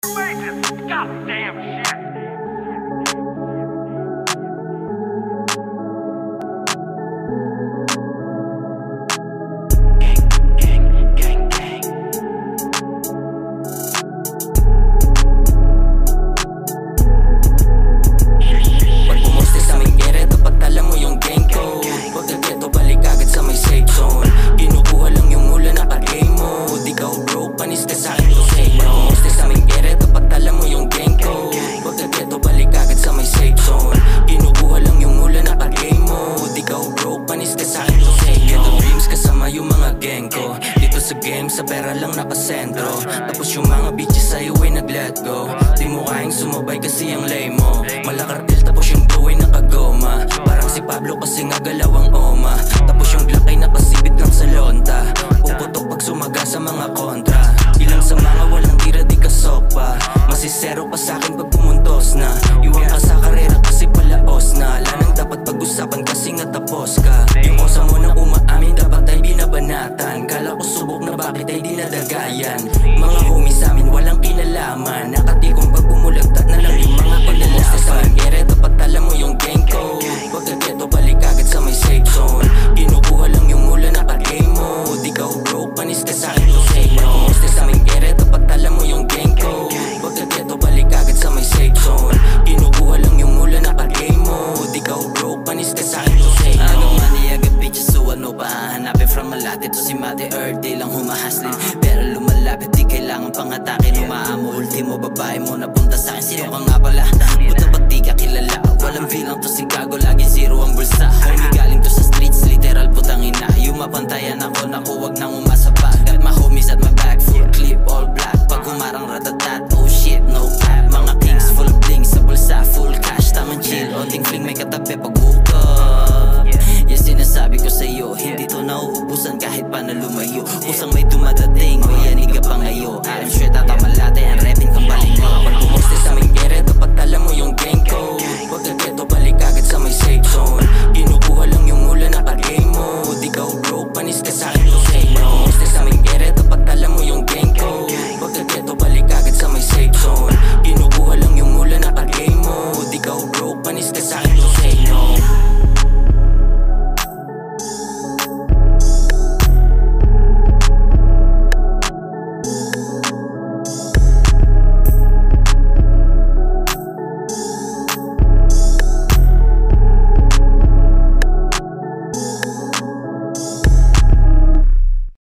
You made this goddamn shit. Sa game, sa pera lang nakasentro. Tapos yung mga bitches sa'yo ay nag-let go. Di mo kayang sumabay kasi ang lay mo. Malakartil tapos yung bro ay nakagoma. Parang si Pablo kasi nga galawang oma. Tapos yung Glock ay nakasibit lang sa lonta. Puputok pag sumaga sa mga kontra. Ilang sa mga walang tira di kasopa. Masisero pa sa'kin pag pumuntos na. Iwan ka sa karera kasi palaos na. Lanang dapat pag-usapan kasi nga tapos ka. Yung osa mo na umaamin dapat ay binabanatan. Kala ko subok na bakit ay dinadagayan. Mga homies amin walang kinalaman. Nakatikong pag bumulagtat na lang yung mga pinalaman. Sa mangyere dapat alam mo yung gang ko. Pagkageto balik agad sa may safe zone. Kinukuha lang yung mula na ka-game mo. Di ka broke, panis ka sa'kin to say no. Sa mangyere dapat alam mo yung gang ko. Pagkageto balik agad sa may safe zone. Kinukuha lang yung mula na ka-game mo. Di ka broke, panis ka sa'kin to say no. Agad money, agad bitches, so ano pa hahanapin from malate to si Mate Earth. Di lang humahaslin, pero lumalapit di kailangan pang atakin. Umaamo, ultimo babae mo napunta sa'kin. Sino ka nga pala? Buta ba't di ka kilala? Walang bilang to si Gago, laging zero ang bulsa. Homie galing to sa streets, literal putang ina. Yung mapantayan ako, naku wag nang